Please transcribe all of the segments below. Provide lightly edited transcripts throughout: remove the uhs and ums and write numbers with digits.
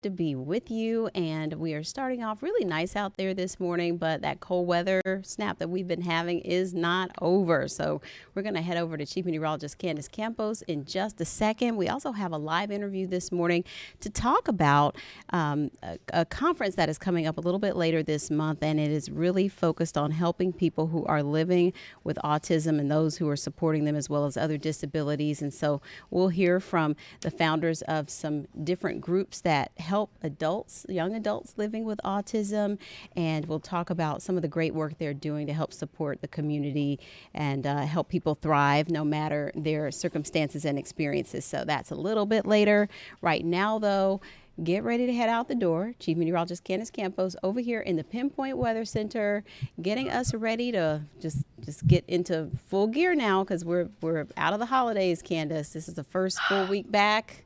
to be with you. And we are starting off really nice out there this morning, but that cold weather snap that we've been having is not over. So we're going to head over to Chief Meteorologist Candace Campos in just a second. We also have a live interview this morning to talk about a conference that is coming up a little bit later this month, and it is really focused on helping people who are living with autism and those who are supporting them, as well as other disabilities. And so we'll hear from the founders of some different groups that help adults, young adults living with autism, and we'll talk about some of the great work they're doing to help support the community and help people thrive no matter their circumstances and experiences. So that's a little bit later. Right now, though, get ready to head out the door. Chief Meteorologist Candace Campos over here in the Pinpoint Weather Center, getting us ready to just get into full gear now, because we're out of the holidays, Candace. This is the first full week back.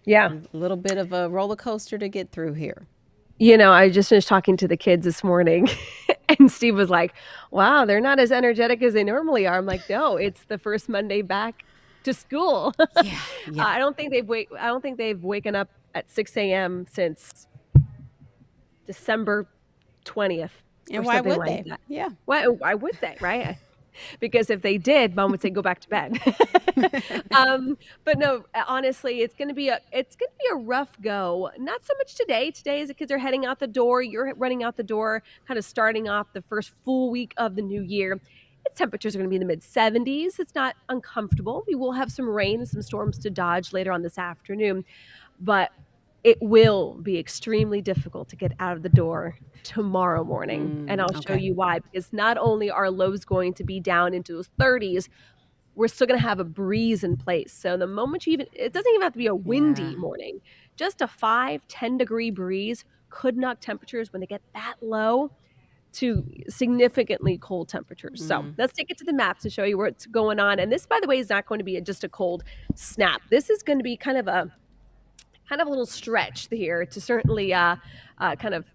Yeah. A little bit of a roller coaster to get through here. I just finished talking to the kids this morning and Steve was like, wow, they're not as energetic as they normally are. I'm like, no, it's the first Monday back to school. Yeah. I don't think they've waken up at 6 a.m. since December 20th. And why would like they? That. Yeah. Why would they, right? Because if they did, Mom would say, go back to bed. But no, honestly, it's going to be a rough go. Not so much today. Today, as the kids are heading out the door, you're running out the door, kind of starting off the first full week of the new year. Its temperatures are going to be in the mid 70s. It's not uncomfortable. We will have some rain and some storms to dodge later on this afternoon, but it will be extremely difficult to get out of the door tomorrow morning. And I'll show you why, because not only are lows going to be down into those 30s, we're still going to have a breeze in place. So the moment it doesn't even have to be a windy morning, just a 5-10 degree breeze could knock temperatures when they get that low to significantly cold temperatures. So let's take it to the maps to show you what's going on. And this, by the way, is not going to be just a cold snap. This is going to be kind of a little stretch here to certainly kind of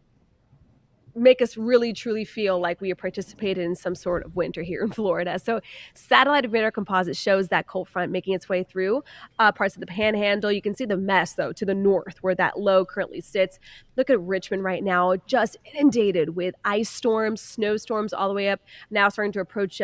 make us really truly feel like we have participated in some sort of winter here in Florida. So satellite radar composite shows that cold front making its way through parts of the panhandle. You can see the mess, though, to the north where that low currently sits. Look at Richmond right now, just inundated with ice storms, snowstorms all the way up, now starting to approach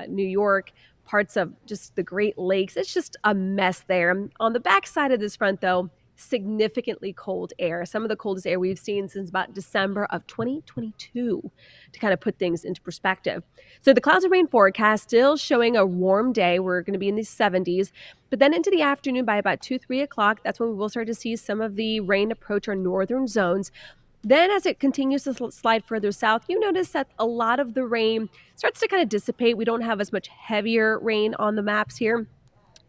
New York, parts of just the Great Lakes. It's just a mess there. On the backside of this front, though, significantly cold air, some of the coldest air we've seen since about December of 2022, to kind of put things into perspective. So the clouds and rain forecast still showing a warm day. We're going to be in the 70s, but then into the afternoon by about 2-3 o'clock, that's when we will start to see some of the rain approach our northern zones. Then as it continues to slide further south, you notice that a lot of the rain starts to kind of dissipate. We don't have as much heavier rain on the maps here.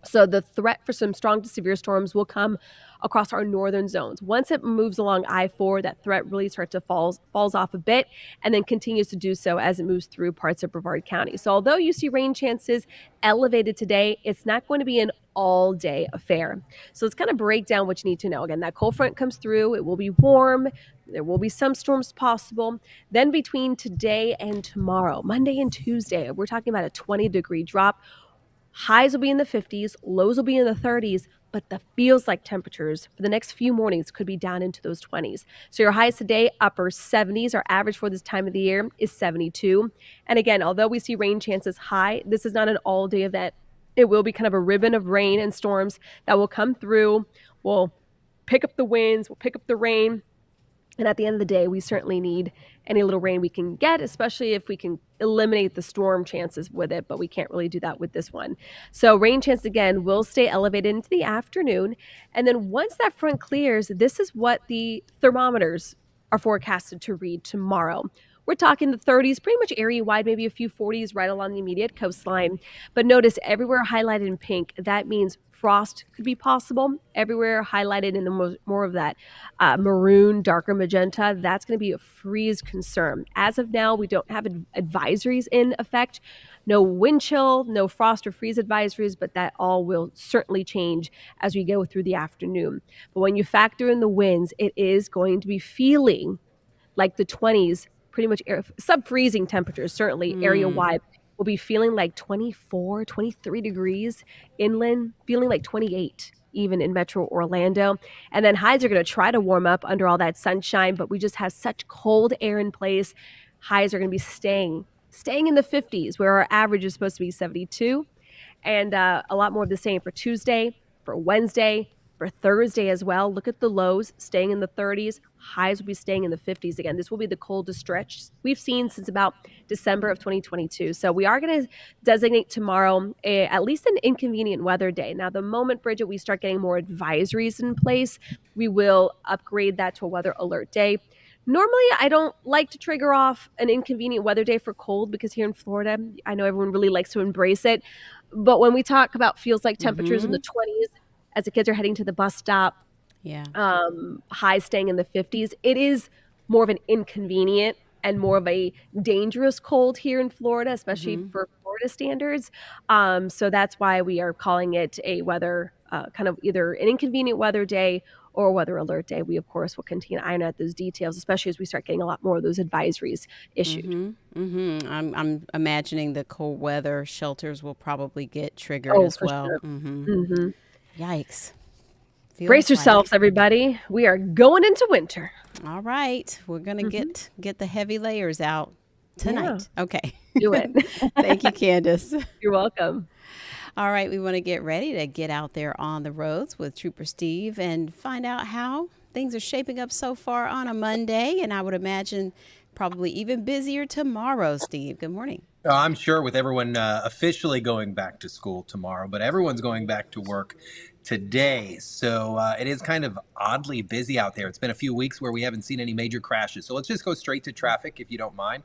So the threat for some strong to severe storms will come across our northern zones. Once it moves along I-4, that threat really starts to falls off a bit and then continues to do so as it moves through parts of Brevard County. So although you see rain chances elevated today, it's not going to be an all-day affair. So let's kind of break down what you need to know. Again, that cold front comes through. It will be warm. There will be some storms possible. Then between today and tomorrow, Monday and Tuesday, we're talking about a 20-degree drop. Highs will be in the 50s, lows will be in the 30s, but the feels like temperatures for the next few mornings could be down into those 20s. So your highs today, upper 70s. Our average for this time of the year is 72. And again, although we see rain chances high, this is not an all-day event. It will be kind of a ribbon of rain and storms that will come through. We'll pick up the winds, we'll pick up the rain. And at the end of the day, we certainly need any little rain we can get, especially if we can eliminate the storm chances with it, but we can't really do that with this one. So rain chance, again, will stay elevated into the afternoon. And then once that front clears, this is what the thermometers are forecasted to read tomorrow. We're talking the 30s, pretty much area-wide, maybe a few 40s right along the immediate coastline. But notice everywhere highlighted in pink, that means frost could be possible. Everywhere highlighted in the more of that maroon, darker magenta, that's going to be a freeze concern. As of now, we don't have advisories in effect. No wind chill, no frost or freeze advisories, but that all will certainly change as we go through the afternoon. But when you factor in the winds, it is going to be feeling like the 20s, pretty much sub-freezing temperatures, certainly area-wide. Will be feeling like 24, 23 degrees inland, feeling like 28 even in Metro Orlando. And then highs are going to try to warm up under all that sunshine, but we just have such cold air in place. Highs are going to be staying in the 50s, where our average is supposed to be 72. And a lot more of the same for Tuesday, for Wednesday, for Thursday as well. Look at the lows staying in the 30s. Highs will be staying in the 50s again. This will be the coldest stretch we've seen since about December of 2022. So we are going to designate tomorrow at least an inconvenient weather day. Now, the moment, Bridgett, we start getting more advisories in place, we will upgrade that to a weather alert day. Normally, I don't like to trigger off an inconvenient weather day for cold because here in Florida, I know everyone really likes to embrace it. But when we talk about feels like temperatures in the 20s as the kids are heading to the bus stop, Yeah. highs staying in the 50s, it is more of an inconvenient and more of a dangerous cold here in Florida, especially for Florida standards. So that's why we are calling it a weather, kind of either an inconvenient weather day or a weather alert day. We, of course, will continue to iron out those details, especially as we start getting a lot more of those advisories issued. I'm imagining the cold weather shelters will probably get triggered Oh, as for well. sure. hmm Yikes. Brace Feels like yourselves, everybody. We are going into winter. all right. We're gonna get the heavy layers out Yeah, tonight. Okay. do it. Thank you, Candace. You're welcome. All right, we want to get ready to get out there on the roads with Trooper Steve and find out how things are shaping up so far on a Monday. And I would imagine probably even busier tomorrow, Steve. Good morning. I'm sure with everyone officially going back to school tomorrow, but everyone's going back to work today. So it is kind of oddly busy out there. It's been a few weeks where we haven't seen any major crashes. So let's just go straight to traffic, if you don't mind.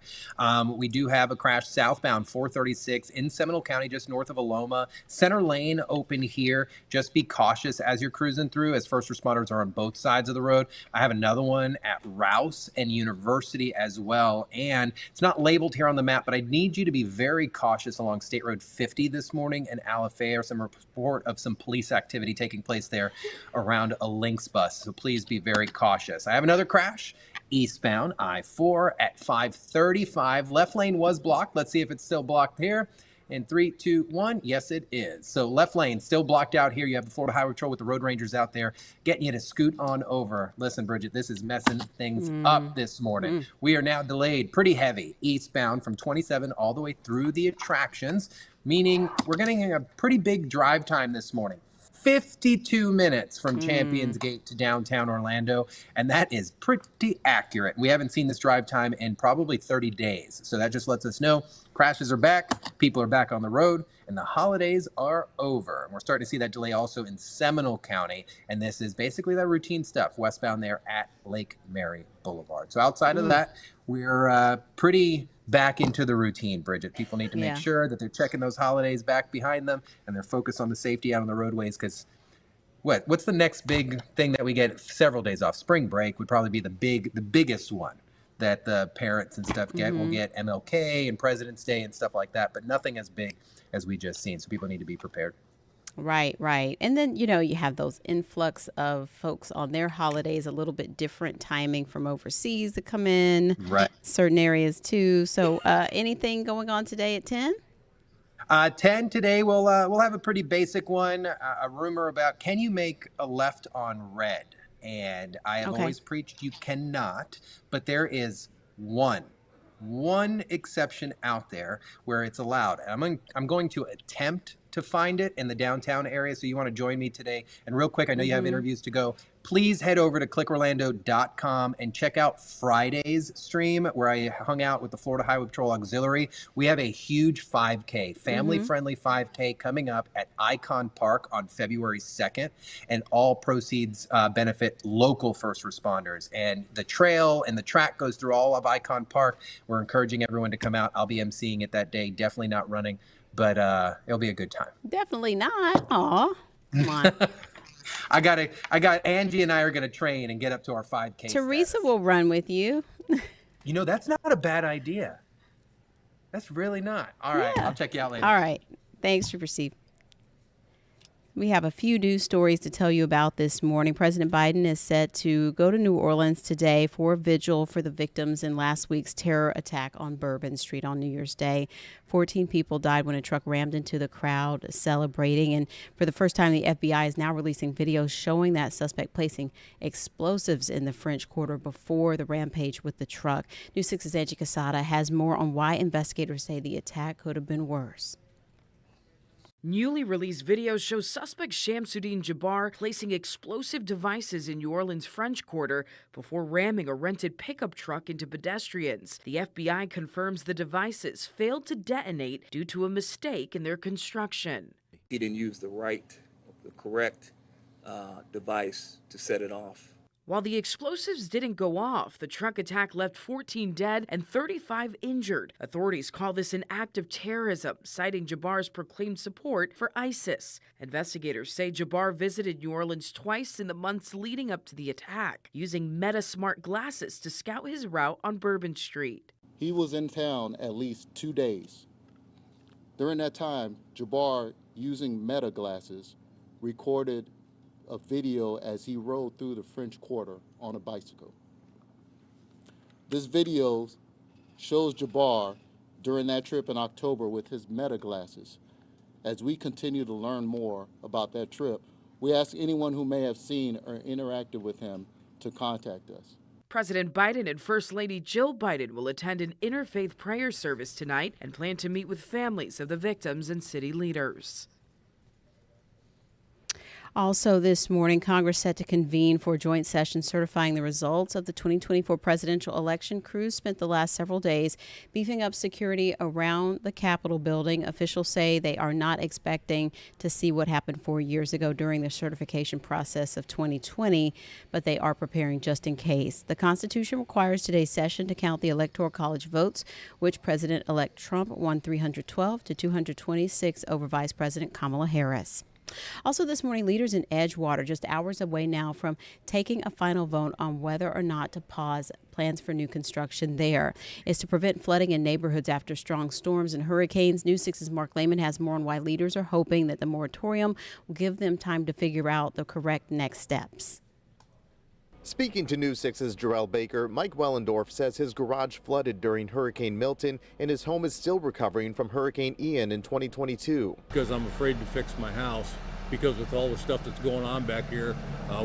We do have a crash southbound 436 in Seminole County, just north of Aloma. Center lane open here. Just be cautious as you're cruising through, as first responders are on both sides of the road. I have another one at Rouse and University as well. And it's not labeled here on the map, but I need you to be very cautious along State Road 50 this morning in Alafaya. Some report of some police activity taking place there around a Lynx bus. So please be very cautious. I have another crash eastbound I-4 at 535. Left lane was blocked. Let's see if it's still blocked here. In 3, 2, 1, yes, it is. So left lane still blocked out here. You have the Florida Highway Patrol with the road rangers out there getting you to scoot on over. Listen, Bridgett, this is messing things up this morning. We are now delayed pretty heavy eastbound from 27 all the way through the attractions, meaning we're getting a pretty big drive time this morning. 52 minutes from Champions Gate to downtown Orlando, and that is pretty accurate. We haven't seen this drive time in probably 30 days, so that just lets us know crashes are back, people are back on the road, and the holidays are over. And we're starting to see that delay also in Seminole County, and this is basically that routine stuff westbound there at Lake Mary Boulevard. So outside of that, we're pretty back into the routine, Bridgett. People need to make sure that they're checking those holidays back behind them and they're focused on the safety out on the roadways, because what's the next big thing that we get several days off? Spring break would probably be the biggest one that the parents and stuff get. We'll get MLK and President's Day and stuff like that, but nothing as big as we just seen. So people need to be prepared. Right, right. And then, you have those influx of folks on their holidays, a little bit different timing from overseas to come in. Right. Certain areas too. So anything going on today at 10? 10 today, we'll have a pretty basic one, a rumor about can you make a left on red? And I have always preached you cannot, but there is one exception out there where it's allowed. And I'm going to attempt to find it in the downtown area. So you want to join me today. And real quick, I know you have interviews to go. Please head over to clickorlando.com and check out Friday's stream where I hung out with the Florida Highway Patrol Auxiliary. We have a huge 5K, family-friendly 5K coming up at Icon Park on February 2nd. And all proceeds benefit local first responders. And the trail and the track goes through all of Icon Park. We're encouraging everyone to come out. I'll be emceeing it that day. Definitely not running, but it'll be a good time. Definitely not. Aw, come on. I got Angie and I are going to train and get up to our 5K. Teresa status. will run with you. That's not a bad idea. That's really not. All right. Yeah. I'll check you out later. All right. Thanks, Trooper Steve. We have a few news stories to tell you about this morning. President Biden is set to go to New Orleans today for a vigil for the victims in last week's terror attack on Bourbon Street on New Year's Day. 14 people died when a truck rammed into the crowd celebrating. And for the first time, the FBI is now releasing videos showing that suspect placing explosives in the French Quarter before the rampage with the truck. News 6's Angie Casada has more on why investigators say the attack could have been worse. Newly released videos show suspect Shamsuddin Jabbar placing explosive devices in New Orleans' French Quarter before ramming a rented pickup truck into pedestrians. The FBI confirms the devices failed to detonate due to a mistake in their construction. He didn't use the correct device to set it off. While the explosives didn't go off, the truck attack left 14 dead and 35 injured. Authorities call this an act of terrorism, citing Jabbar's proclaimed support for ISIS. Investigators say Jabbar visited New Orleans twice in the months leading up to the attack, using Meta Smart glasses to scout his route on Bourbon Street. He was in town at least 2 days. During that time, Jabbar, using Meta glasses, recorded a video as he rode through the French Quarter on a bicycle. This video shows Jabbar during that trip in October with his Meta glasses. As we continue to learn more about that trip, we ask anyone who may have seen or interacted with him to contact us. President Biden and First Lady Jill Biden will attend an interfaith prayer service tonight and plan to meet with families of the victims and city leaders. Also this morning, Congress set to convene for a joint session certifying the results of the 2024 presidential election. Crews spent the last several days beefing up security around the Capitol building. Officials say they are not expecting to see what happened 4 years ago during the certification process of 2020, but they are preparing just in case. The Constitution requires today's session to count the Electoral College votes, which President-elect Trump won 312 to 226 over Vice President Kamala Harris. Also this morning, leaders in Edgewater, just hours away now from taking a final vote on whether or not to pause plans for new construction there. Is to prevent flooding in neighborhoods after strong storms and hurricanes. News 6's Mark Lehman has more on why leaders are hoping that the moratorium will give them time to figure out the correct next steps. Speaking to News 6's Jarrell Baker, Mike Wellendorf says his garage flooded during Hurricane Milton and his home is still recovering from Hurricane Ian in 2022. Because I'm afraid to fix my house, because with all the stuff that's going on back here,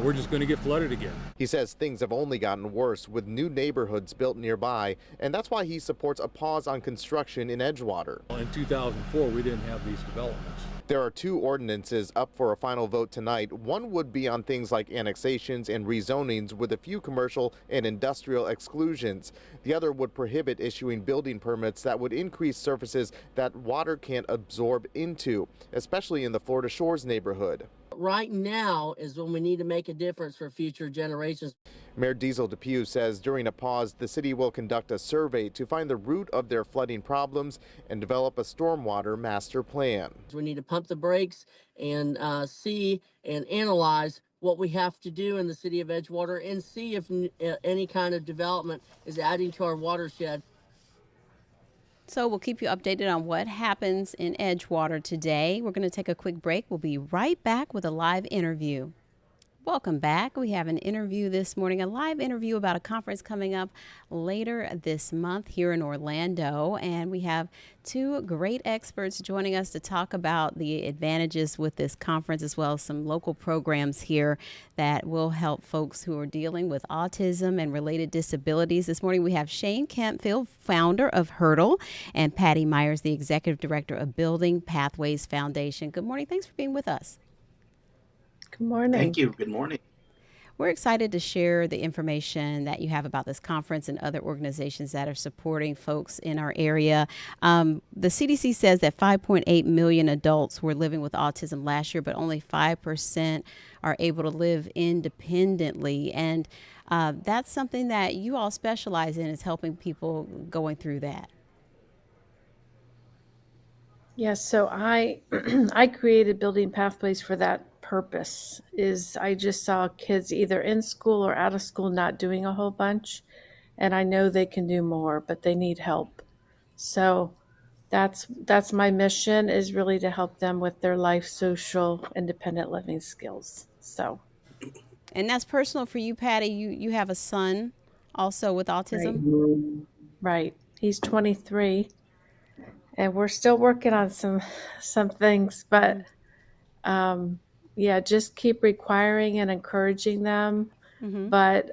we're just going to get flooded again. He says things have only gotten worse with new neighborhoods built nearby, and that's why he supports a pause on construction in Edgewater. In 2004, we didn't have these developments. There are two ordinances up for a final vote tonight. One would be on things like annexations and rezonings with a few commercial and industrial exclusions. The other would prohibit issuing building permits that would increase surfaces that water can't absorb into, especially in the Florida Shores neighborhood. Right now is when we need to make a difference for future generations. Mayor Diesel DePue says during a pause, the city will conduct a survey to find the root of their flooding problems and develop a stormwater master plan. We need to pump the brakes and see and analyze what we have to do in the city of Edgewater and see if any kind of development is adding to our watershed. So we'll keep you updated on what happens in Edgewater today. We're going to take a quick break. We'll be right back with a live interview. Welcome back. We have an interview this morning, a live interview about a conference coming up later this month here in Orlando. And we have two great experts joining us to talk about the advantages with this conference, as well as some local programs here that will help folks who are dealing with autism and related disabilities. This morning we have Shane Campfield, founder of Hurdle, and Patty Myers, the executive director of Building Pathways Foundation. Good morning. Thanks for being with us. Good morning. Thank you. Good morning. We're excited to share the information that you have about this conference and other organizations that are supporting folks in our area. The CDC says that 5.8 million adults were living with autism last year, but only 5% are able to live independently. And that's something that you all specialize in, is helping people going through that. Yes, so I I created Building Pathways for that purpose. Is I just saw kids either in school or out of school not doing a whole bunch, and I know they can do more, but they need help. So That's my mission, is really to help them with their life, social, independent living skills. So, And that's personal for you, Patty. You have a son also with right, autism. right. He's 23, and we're still working on some things, but um, yeah, just keep requiring and encouraging them. Mm-hmm. But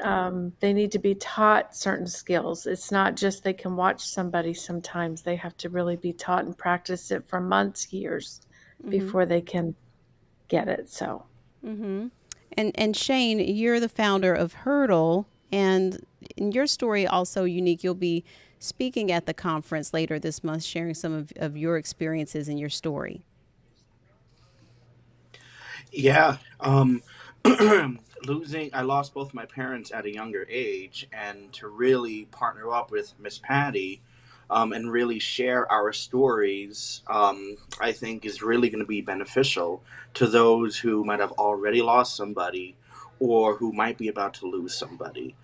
they need to be taught certain skills. It's not just they can watch somebody. Sometimes they have to really be taught and practice it for months, years Mm-hmm. before they can get it. So, Mm-hmm. And Shane, you're the founder of Hurdle, and in your story also unique. You'll be speaking at the conference later this month, sharing some of your experiences and your story. Yeah. I lost both my parents at a younger age, and to really partner up with Miss Patty, and really share our stories, I think is really going to be beneficial to those who might have already lost somebody or who might be about to lose somebody.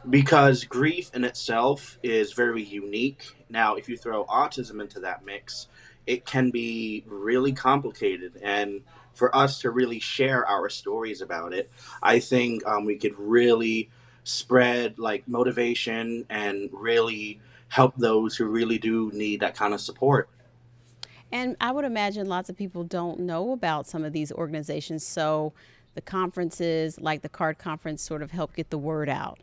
Because grief in itself is very unique. Now, if you throw autism into that mix, it can be really complicated. And for us to really share our stories about it, I think we could really spread like motivation and really help those who really do need that kind of support. And I would imagine lots of people don't know about some of these organizations. So the conferences, like the CARD conference, sort of help get the word out.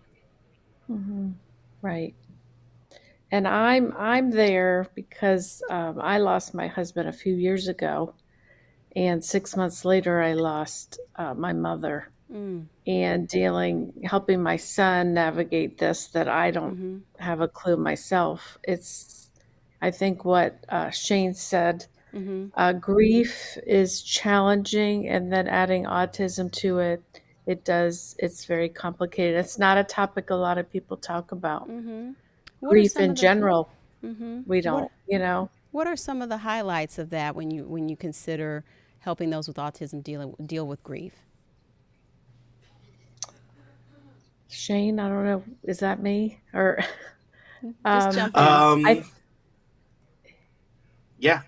right. And I'm there because I lost my husband a few years ago, and 6 months later I lost my mother. And helping my son navigate this, that I don't have a clue myself. It's, I think what Shane said, grief is challenging, and then adding autism to it, it's very complicated. It's not a topic a lot of people talk about. What are Grief some in of the general, we what don't. what are some of the highlights of that when you consider helping those with autism deal with grief? Shane, I don't know, is that me? Or Just um, jump in. I, Yeah,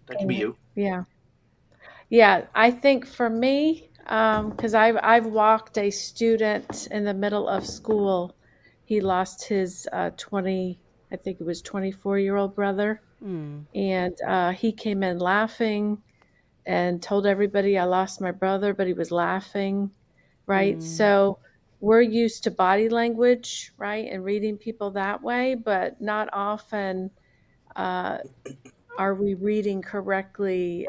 that could be you. yeah. Yeah, I think for me, because I've walked a student in the middle of school. He lost his 20, I think it was 24-year-old brother, and he came in laughing and told everybody I lost my brother, but he was laughing, right? So we're used to body language, right, and reading people that way, but not often uh, are we reading correctly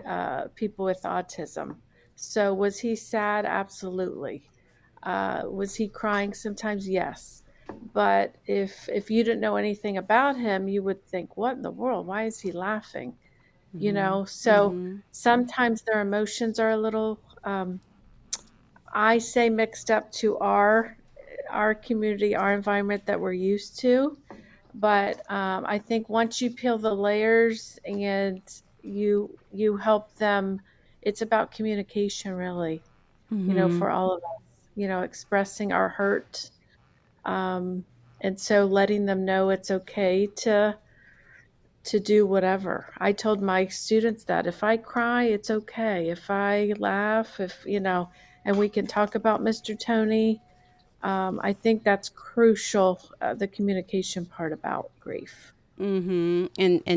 people with autism. So was he sad? Absolutely. Was he crying sometimes? Yes. But if you didn't know anything about him, you would think, what in the world? Why is he laughing? So sometimes their emotions are a little, I say, mixed up to our community, our environment that we're used to. But I think once you peel the layers and you help them, it's about communication, really. For all of us, expressing our hurt, um, and so letting them know it's okay to do whatever. I told my students that if I cry, it's okay. If I laugh, and we can talk about Mr. Tony. I think that's crucial, the communication part about grief. And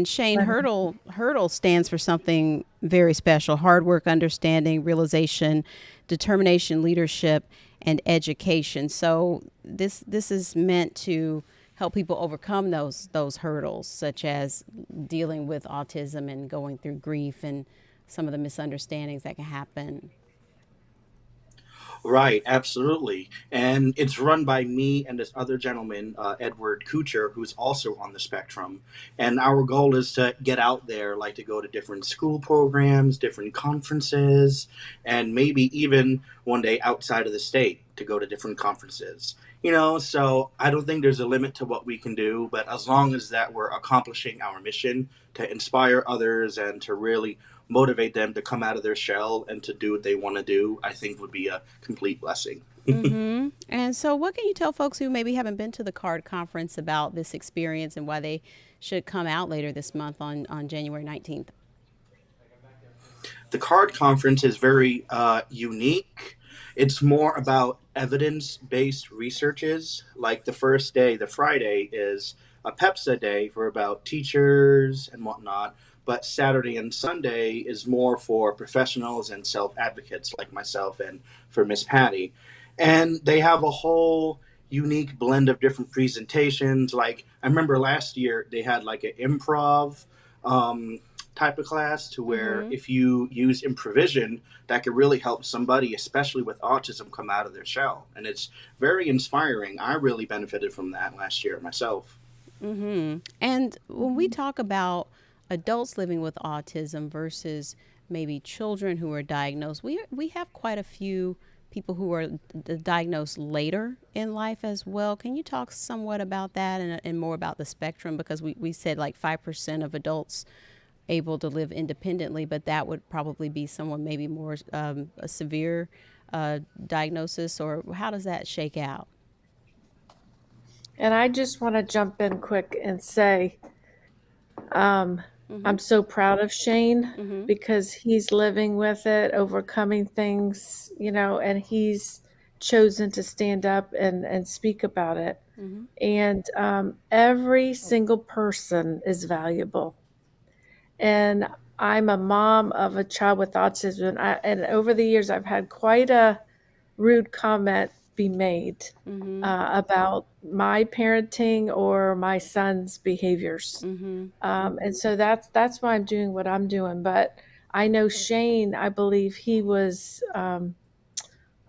Shane, Let 'em- Hurdle stands for something very special: hard work, understanding, realization, determination, leadership, and education. So this is meant to help people overcome those hurdles, such as dealing with autism and going through grief and some of the misunderstandings that can happen. Right, absolutely. And it's run by me and this other gentleman, Edward Kucher, who's also on the spectrum. And our goal is to get out there, like to go to different school programs, different conferences, and maybe even one day outside of the state to go to different conferences. So I don't think there's a limit to what we can do, but as long as that we're accomplishing our mission to inspire others and to really motivate them to come out of their shell and to do what they want to do, I think would be a complete blessing. And so, what can you tell folks who maybe haven't been to the CARD conference about this experience and why they should come out later this month on January 19th? The CARD conference is very unique. It's more about evidence-based researches. Like the first day, the Friday, is a PEPSA day for about teachers and whatnot. But Saturday and Sunday is more for professionals and self-advocates like myself and for Miss Patty. And they have a whole unique blend of different presentations. Like I remember last year they had like an improv um, type of class to where if you use improvisation, that could really help somebody, especially with autism, come out of their shell. And it's very inspiring. I really benefited from that last year myself. And when we talk about adults living with autism versus maybe children who are diagnosed, we have quite a few people who are diagnosed later in life as well. Can you talk somewhat about that and more about the spectrum? Because we said like 5% of adults able to live independently, but that would probably be someone maybe more a severe diagnosis, or how does that shake out? And I just want to jump in quick and say, I'm so proud of Shane because he's living with it, overcoming things, and he's chosen to stand up and speak about it. And every single person is valuable. And I'm a mom of a child with autism, and over the years, I've had quite a rude comment be made about my parenting or my son's behaviors. And so that's why I'm doing what I'm doing. But I know Shane, I believe he was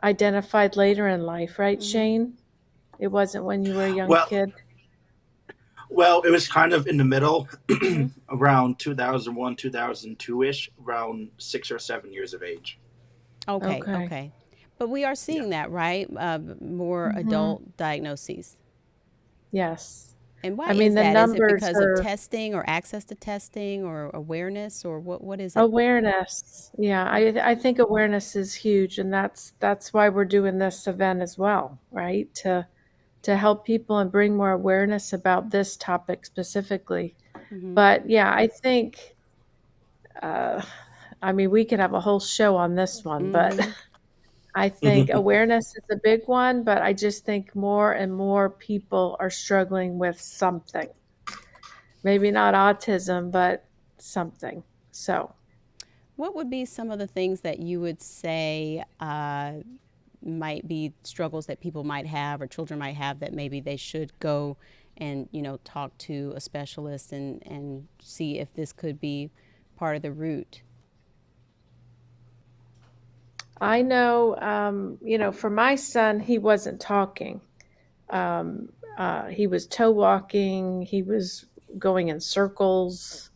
identified later in life, right, Shane? It wasn't when you were a young Well, kid. well, it was kind of in the middle, around 2001, 2002-ish, around 6 or 7 years of age. Okay. But we are seeing that, right? More adult diagnoses. Yes. And why I mean, is the that? Is it numbers because of are testing or access to testing or awareness, or what is it? awareness. Yeah, I think awareness is huge, and that's why we're doing this event as well, right? To help people and bring more awareness about this topic specifically. But yeah, I think, I mean, we could have a whole show on this one, but I think awareness is a big one, but I just think more and more people are struggling with something. Maybe not autism, but something. So, What would be some of the things that you would say might be struggles that people might have or children might have that maybe they should go and talk to a specialist and see if this could be part of the root? I know, for my son, he wasn't talking. He was toe walking. He was going in circles.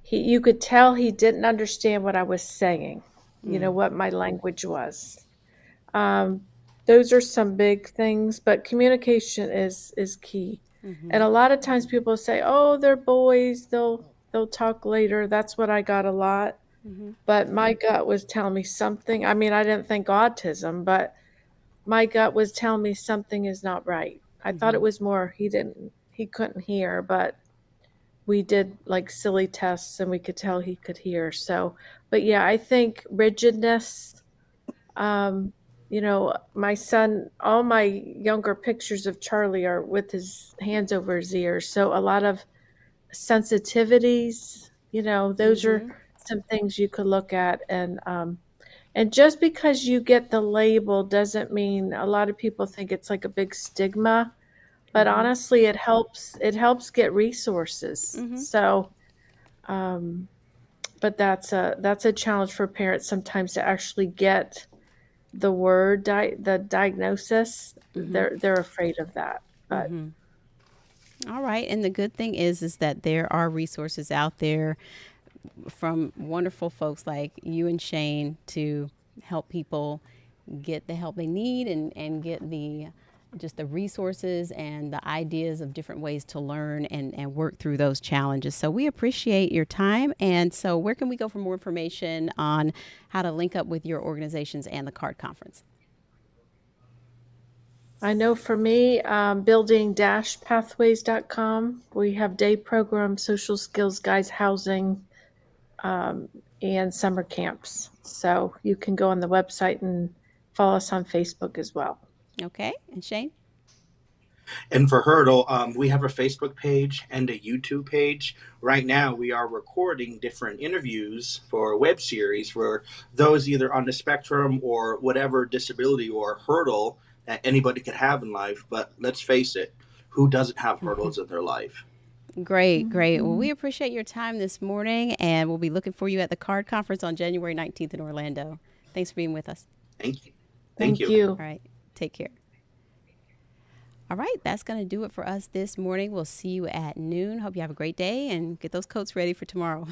You could tell he didn't understand what I was saying, what my language was. Those are some big things, but communication is key. And a lot of times people say, "Oh, they're boys. They'll talk later." That's what I got a lot. But my gut was telling me something. I mean, I didn't think autism, but my gut was telling me something is not right. I thought it was more he couldn't hear, but we did like silly tests and we could tell he could hear. So, but yeah, I think rigidness, my son, all my younger pictures of Charlie are with his hands over his ears. So a lot of sensitivities, those are some things you could look at. And just because you get the label doesn't mean, a lot of people think it's like a big stigma, but honestly, it helps get resources. So, but that's a challenge for parents sometimes to actually get the word, the diagnosis. They're afraid of that. But All right. And the good thing is that there are resources out there from wonderful folks like you and Shane to help people get the help they need and get the resources and the ideas of different ways to learn and work through those challenges. So we appreciate your time. And so where can we go for more information on how to link up with your organizations and the CARD conference? I know for me, building-pathways.com, we have day programs, social skills guys, housing, um, and summer camps. So you can go on the website and follow us on Facebook as well. Okay. And Shane? And for Hurdle, we have a Facebook page and a YouTube page. Right now, we are recording different interviews for a web series for those either on the spectrum or whatever disability or hurdle that anybody could have in life. But let's face it, who doesn't have hurdles in their life? Great, great. Well, we appreciate your time this morning, and we'll be looking for you at the CARD conference on January 19th in Orlando. Thanks for being with us. Thank you. Thank you. All right. Take care. All right. That's going to do it for us this morning. We'll see you at noon. Hope you have a great day and get those coats ready for tomorrow.